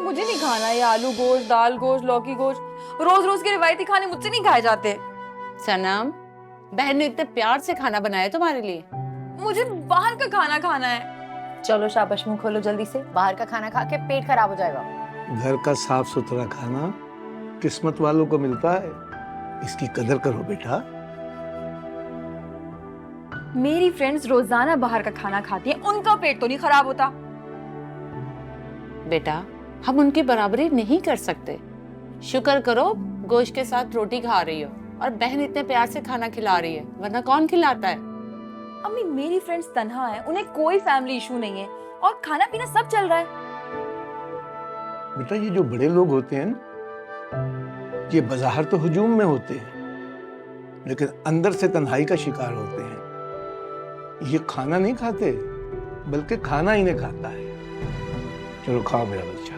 मुझे नहीं खाना ये आलू गोश्त, दाल गोश्त, लौकी गोश्त। रोज रोज के रिवायती खाने मुझसे नहीं खाए जाते। सनम, बहन ने इतने प्यार से खाना बनाया तुम्हारे लिए। मुझे बाहर का खाना खाना है। चलो शाबाश, मुंह खोलो जल्दी से, बाहर का खाना खा के पेट खराब हो जाएगा। घर का साफ सुथरा खाना किस्मत वालों को मिलता है, इसकी कदर करो बेटा। मेरी फ्रेंड्स रोजाना बाहर का खाना खाती हैं, उनका पेट तो नहीं खराब होता। बेटा, हम उनकी बराबरी नहीं कर सकते। शुक्र करो गोश्त के साथ रोटी खा रही हो और बहन इतने प्यार से खाना खिला रही है, वरना कौन खिलाता है। अम्मी मेरी फ्रेंड्स तन्हा है, उन्हें कोई फैमिली इशू नहीं है और खाना पीना सब चल रहा है। बेटा ये जो बड़े लोग होते हैं ना, ये बाहर तो हुजूम में होते हैं लेकिन अंदर से तन्हाई का शिकार होते हैं। ये खाना नहीं खाते बल्कि खाना इन्हें खाता है। चलो खाओ मेरा बच्चा।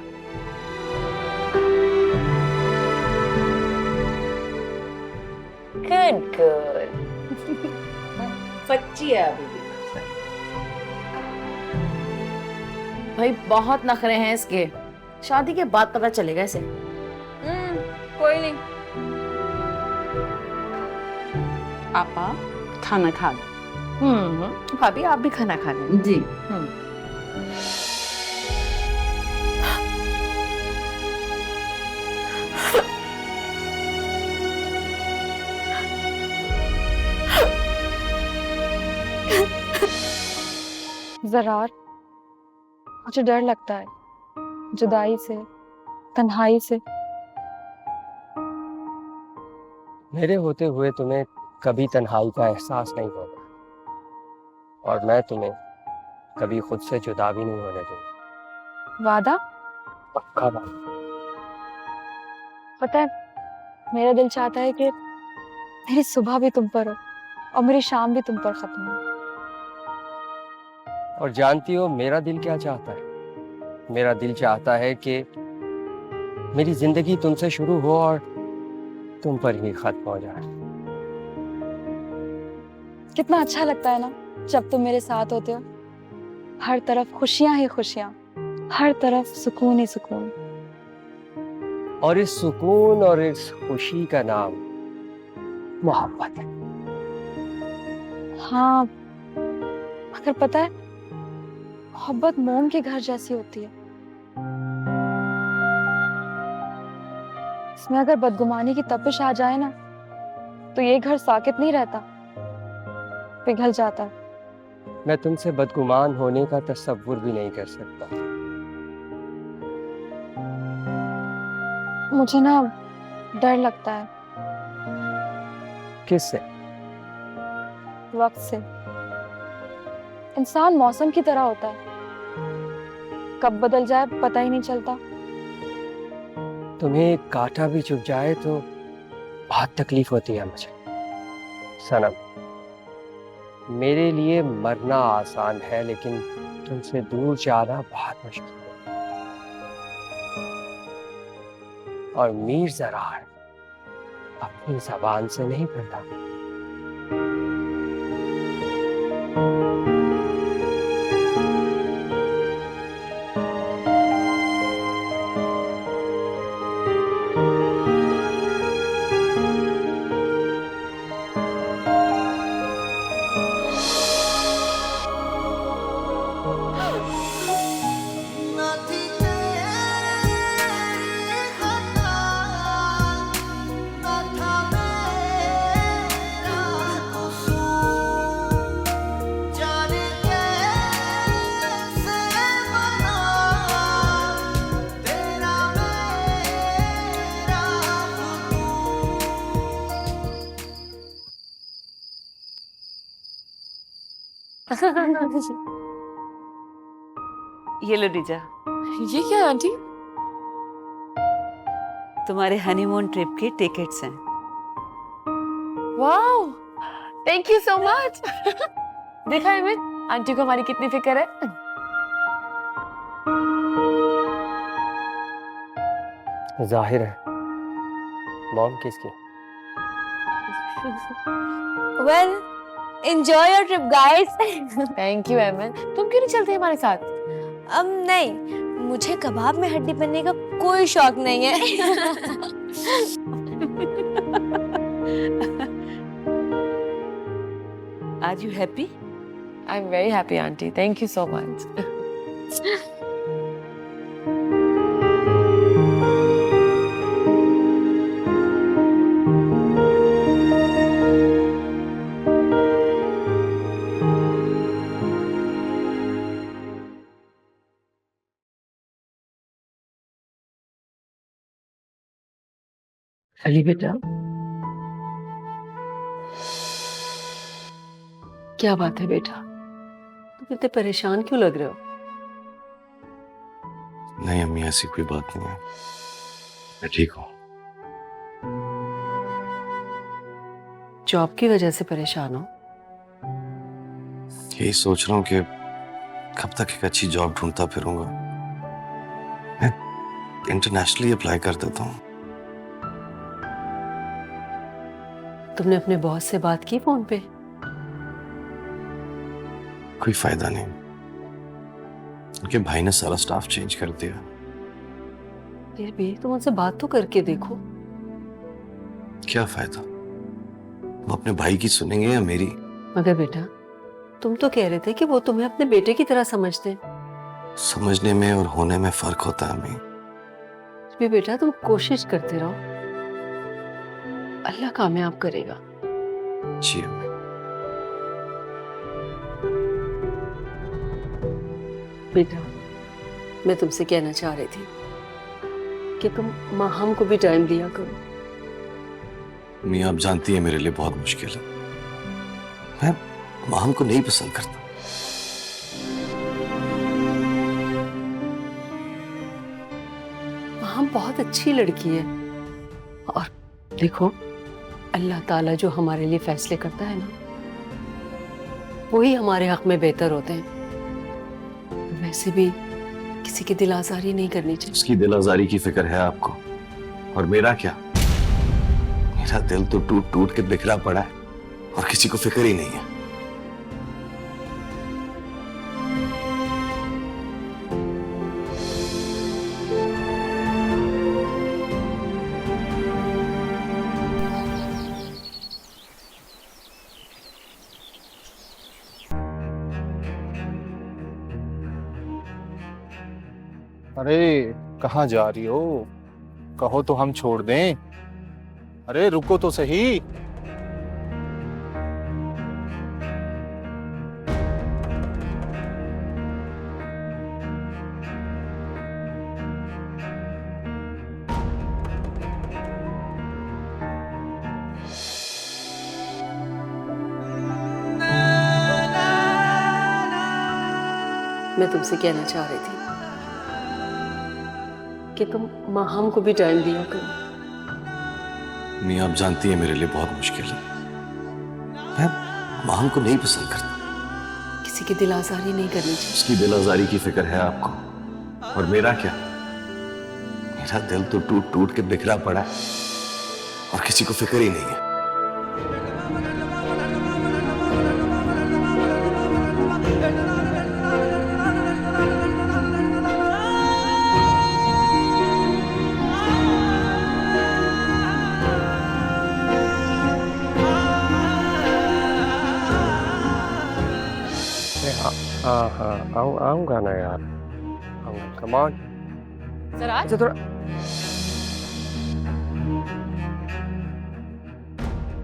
Good good. बच्ची है अभी भी। भाई बहुत नखरे हैं इसके, शादी के बाद पता चलेगा इसे। कोई नहीं। आपा खाना खा लो। भाभी आप भी खाना खा लें। जी। ज़रार, मुझे डर लगता है जुदाई से, तन्हाई से। मेरे होते हुए तुम्हें कभी तन्हाई का एहसास नहीं होगा और मैं तुम्हें कभी खुद से जुदा भी नहीं होने दूंगा। वादा? पक्का वादा। पता है, मेरा दिल चाहता है कि मेरी सुबह भी तुम पर हो और मेरी शाम भी तुम पर खत्म हो। और जानती हो मेरा दिल क्या चाहता है? मेरा दिल चाहता है कि मेरी जिंदगी तुमसे शुरू हो और तुम पर ही खत्म हो जाए। कितना अच्छा लगता है ना जब तुम मेरे साथ होते हो। हर तरफ खुशियां ही खुशियां, हर तरफ सुकून ही सुकून। और इस सुकून और इस खुशी का नाम मोहब्बत है। हाँ, मगर पता है मोहब्बत मोम के घर जैसी होती है। इसमें अगर बदगुमानी की तपिश आ जाए ना तो ये घर साकित नहीं रहता, पिघल जाता है। मैं तुमसे बदगुमान होने का तसव्वुर भी नहीं कर सकता। मुझे ना डर लगता है किससे? वक्त से। इंसान मौसम की तरह होता है, कब बदल जाए पता ही नहीं चलता। तुम्हें एक कांटा भी चुभ जाए तो बहुत तकलीफ होती है मुझे। सनम, मेरे लिए मरना आसान है लेकिन तुमसे दूर जाना बहुत मुश्किल है। और मीर ज़रार अपनी ज़बान से नहीं फिरता। ये लो रिजा, ये क्या है आंटी? तुम्हारे हनीमून ट्रिप की टिकट्स हैं। Wow, thank you so much. देखा है आंटी को हमारी कितनी फिक्र है। जाहिर है मॉम किसकी? Well, enjoy your trip guys. Thank you एमन। तुम क्यों नहीं चलते हमारे साथ? अब नहीं, मुझे कबाब में हड्डी बनने का कोई शौक नहीं है। Are you happy? I'm very happy, Auntie. Thank you so much. Ali बेटा, क्या बात है बेटा? तुम इतने परेशान क्यों लग रहे हो? नहीं अम्मी, ऐसी कोई बात नहीं है, मैं ठीक हूँ। जॉब की वजह से परेशान हो? यही सोच रहा हूँ कि कब तक एक अच्छी जॉब ढूंढता फिरूंगा। मैं इंटरनेशनली अप्लाई कर देता हूँ। तुमने अपने बॉस से बात की फोन पे? कोई फायदा नहीं, उनके भाई ने सारा स्टाफ चेंज कर दिया। फिर भी तुम उनसे बात तो करके देखो। क्या फायदा, वो अपने भाई की सुनेंगे या मेरी? मगर बेटा, तुम तो कह रहे थे कि वो तुम्हें अपने बेटे की तरह समझते हैं। समझने में और होने में फर्क होता है अम्मी। फिर भी बेटा तुम कोशिश करते रहो, अल्लाह कामयाब करेगा। जी अम्मी। बेटा, मैं तुमसे कहना चाह रही थी कि तुम माहम को भी टाइम दिया करो। अम्मी आप जानती है मेरे लिए बहुत मुश्किल है, मैं माहम को नहीं पसंद करता। माहम बहुत अच्छी लड़की है, और देखो अल्लाह ताला जो हमारे लिए फैसले करता है ना, वही हमारे हक में बेहतर होते हैं। वैसे भी किसी की दिल आजारी नहीं करनी चाहिए। उसकी दिल आजारी की फिक्र है आपको, और मेरा क्या? मेरा दिल तो टूट टूट के बिखरा पड़ा है और किसी को फिक्र ही नहीं है। अरे कहाँ जा रही हो? कहो तो हम छोड़ दें। अरे रुको तो सही। मैं तुमसे कहना चाह रही थी कि तुम माहम को भी टाइम दिया करो। मैं आप जानती है मेरे लिए बहुत मुश्किल है, मैं माहम को नहीं पसंद करता। किसी की दिल आजारी नहीं करनी चाहिए। उसकी दिल आजारी की फिक्र है आपको, और मेरा क्या? मेरा दिल तो टूट टूट के बिखरा पड़ा है और किसी को फिक्र ही नहीं है। हाँ आऊंगा ना यार, आऊंगा। Come on. जरा थोड़ा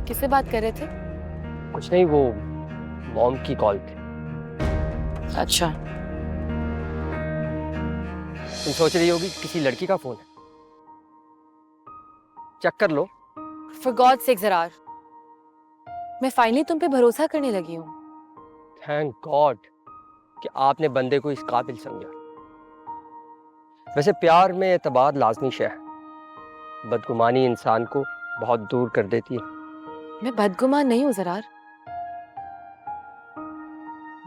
किससे बात कर रहे थे? कुछ नहीं, वो मॉम की कॉल थी। अच्छा, तुम सोच रही होगी किसी लड़की का फोन है। चेक कर लो। फॉर गॉड सेक ज़रार, मैं फाइनली तुम पे भरोसा करने लगी हूँ। थैंक गॉड कि आपने बंदे को इस काबिल समझा। वैसे प्यार में एतबार लाजमी शय है, बदगुमानी इंसान को बहुत दूर कर देती है। मैं बदगुमान नहीं हूँ ज़रार,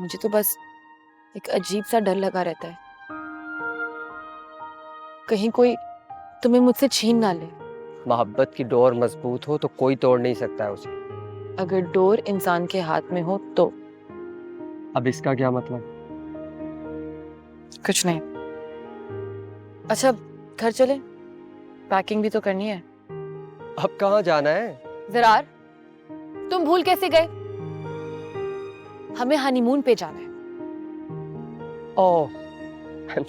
मुझे तो बस एक अजीब सा डर लगा रहता है, कहीं कोई तुम्हें मुझसे छीन ना ले। मोहब्बत की डोर मजबूत हो तो कोई तोड़ नहीं सकता है उसे। अगर डोर इंसान के हाथ में हो तो। अब इसका क्या मतलब? कुछ नहीं। अच्छा घर चले, पैकिंग भी तो करनी है। अब कहाँ जाना है? विरार, तुम भूल कैसे गए? हमें हनीमून पे जाना है। ओह, आई एम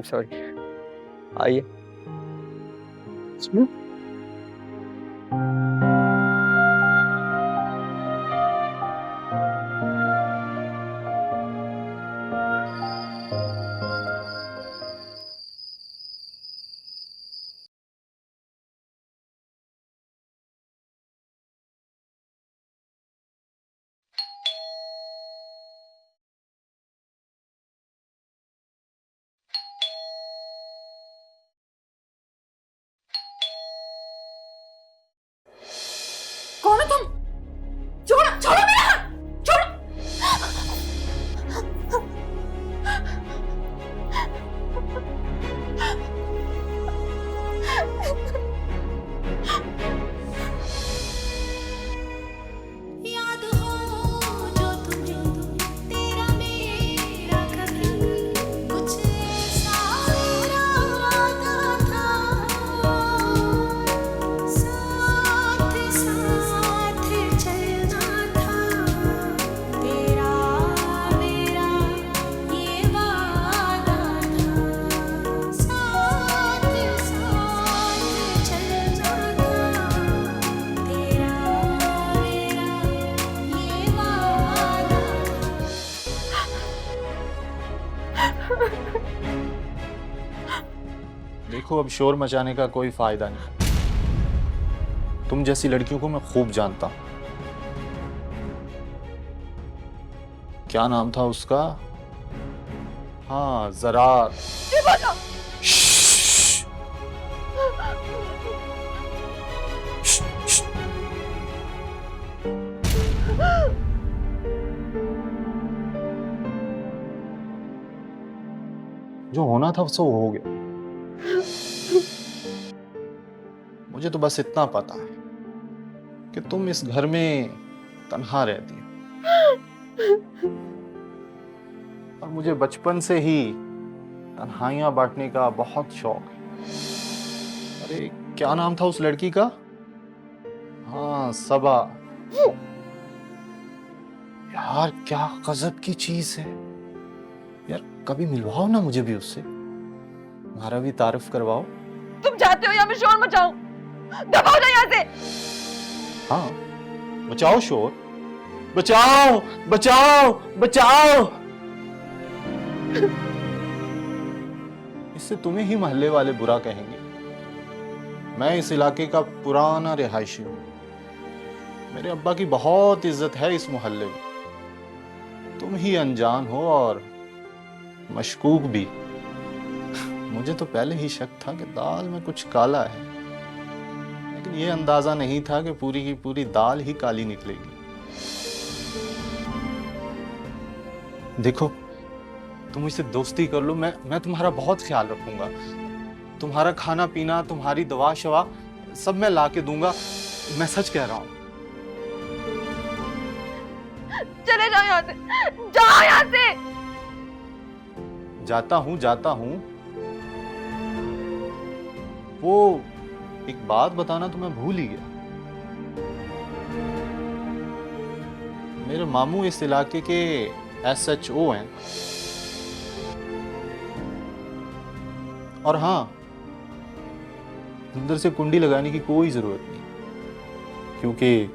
सॉरी। आइए। कौन हो तुम? छोड़ो छोड़ो मेरा हाथ, छोड़ो। याद हो जो तुम्हें तेरा मेरा कभी कुछ ऐसा इरादा था, साथ साथ चलना था, तेरा मेरा ये वादा था, साथ साथ चलना था, तेरा मेरा ये वादा देखो, अब शोर मचाने का कोई फायदा नहीं। तुम जैसी लड़कियों को मैं खूब जानता हूं। क्या नाम था उसका? हाँ, ज़रार। श्श्श। श्श्श। जो होना था वो हो गया। मुझे तो बस इतना पता है कि तुम इस घर में तन्हा रहती हो, और मुझे बचपन से ही तन्हाइयां बांटने का बहुत शौक है। अरे क्या नाम था उस लड़की का? हाँ, सबा। यार क्या गजब की चीज है यार। कभी मिलवाओ ना मुझे भी उससे, तुम्हारा भी तारीफ करवाओ। तुम चाहते हो या मैं शोर मचाऊं? दबाओ ना यहाँ से। हाँ, बचाओ शोर, बचाओ बचाओ बचाओ। इससे तुम्हें ही मोहल्ले वाले बुरा कहेंगे। मैं इस इलाके का पुराना रिहायशी हूं। मेरे अब्बा की बहुत इज्जत है इस मोहल्ले में। तुम ही अनजान हो और मशकूक भी। मुझे तो पहले ही शक था कि दाल में कुछ काला है, लेकिन ये अंदाजा नहीं था कि पूरी की पूरी दाल ही काली निकलेगी। देखो, तुम मुझसे दोस्ती कर लो, मैं तुम्हारा बहुत ख्याल रखूंगा। तुम्हारा खाना पीना, तुम्हारी दवा शवा सब मैं ला के दूंगा। मैं सच कह रहा हूं। चले जाओ यहाँ से, जाओ यहाँ से। जाता हूं। वो एक बात बताना तो मैं भूल ही गया। मेरे मामू इस इलाके के SHO हैं। और हाँ, अंदर से कुंडी लगाने की कोई जरूरत नहीं, क्योंकि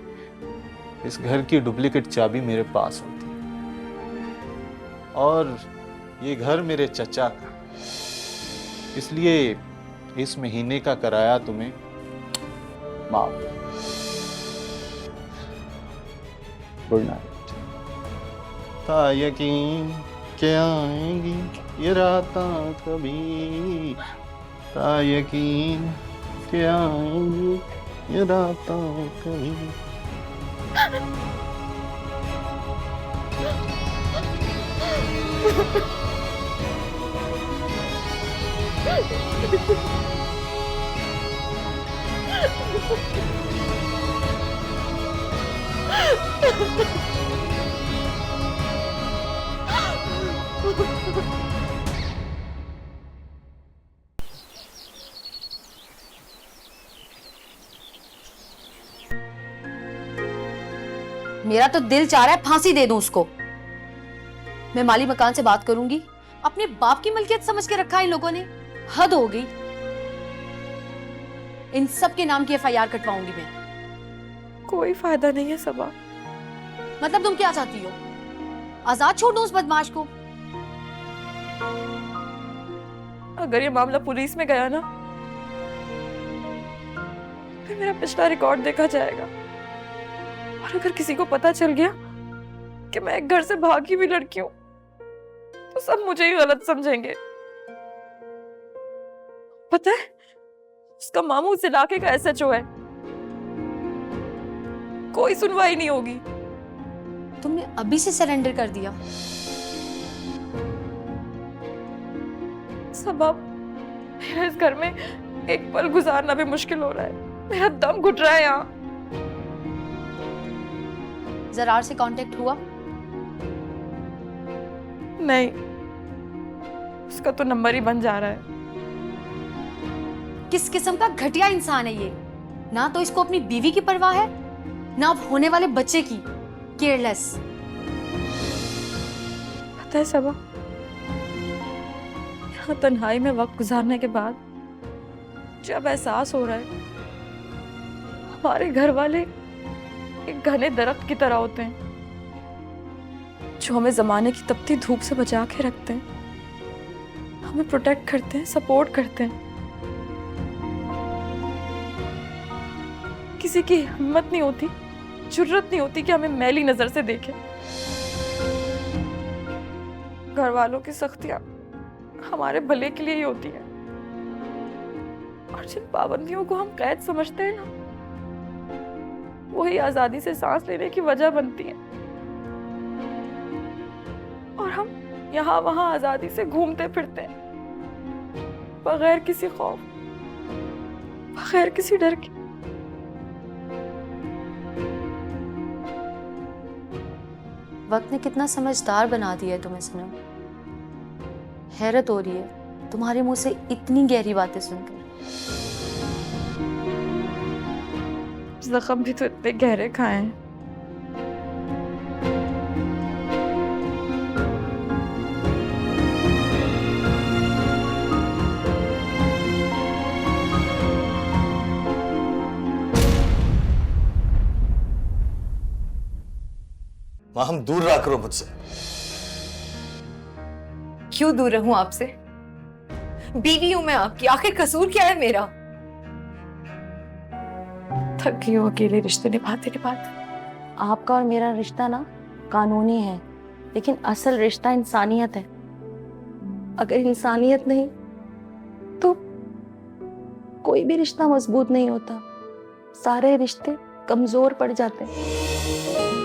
इस घर की डुप्लीकेट चाबी मेरे पास होती है। और ये घर मेरे चचा का, इसलिए इस महीने का किराया तुम्हें माफ। Good night. था यकीन के आएंगी ये रातां कभी, था यकीन के आएंगी ये रातां कभी। मेरा तो दिल चाह रहा है फांसी दे दूं उसको। मैं माली मकान से बात करूंगी। अपने बाप की मलकियत समझ के रखा है इन लोगों ने, हद हो गई। इन सब के नाम की एफआईआर कटवाऊंगी मैं। कोई फायदा नहीं है सबा। मतलब तुम क्या चाहती हो? आजाद छोड़ दूं उस बदमाश को? अगर ये मामला पुलिस में गया ना, फिर मेरा पिछला रिकॉर्ड देखा जाएगा, और अगर किसी को पता चल गया कि मैं एक घर से भागी हुई लड़की हूं, तो सब मुझे ही गलत समझेंगे। पता है, उसका मामू उस इलाके का एसएचओ है। कोई सुनवाई नहीं होगी। तुमने अभी से सरेंडर कर दिया? सबब मेरा इस घर में एक पल गुजारना भी मुश्किल हो रहा है। मेरा दम घुट रहा है यहाँ। जरार से कांटेक्ट हुआ? नहीं, उसका तो नंबर ही बन जा रहा है। किस किस्म का घटिया इंसान है ये? ना तो इसको अपनी बीवी की परवाह है, ना अब होने वाले बच्चे की। केयरलेस। पता है सबा, यहाँ तन्हाई में वक्त गुजारने के बाद जब एहसास हो रहा है हमारे घर वाले एक घने दरख्त की तरह होते हैं, जो हमें जमाने की तपती धूप से बचा के रखते हैं, हमें प्रोटेक्ट करते हैं, सपोर्ट करते हैं। किसी की हिम्मत नहीं होती, जुर्रत नहीं होती कि हमें मैली नजर से देखे। घर वालों की सख्तियां हमारे भले के लिए ही होती हैं, और जिन पाबंदियों को हम कैद समझते हैं ना, वही आजादी से सांस लेने की वजह बनती हैं। और हम यहाँ वहां आजादी से घूमते फिरते हैं, बगैर किसी खौफ, बगैर किसी डर के। वक्त ने कितना समझदार बना दिया है तुम्हें सनम। हैरत हो रही है तुम्हारे मुंह से इतनी गहरी बातें सुनकर। जख्म भी तो इतने गहरे खाए हैं। माँ, हम दूर रहा करो मुझसे। क्यों दूर रहूं आपसे? बीवी हूं मैं आपकी, आखिर कसूर क्या है मेरा? थक गई हूँ अकेले रिश्ते निभाते निभाते। आपका और मेरा रिश्ता ना कानूनी है, लेकिन असल रिश्ता इंसानियत है। अगर इंसानियत नहीं तो कोई भी रिश्ता मजबूत नहीं होता, सारे रिश्ते कमजोर पड़ जाते हैं।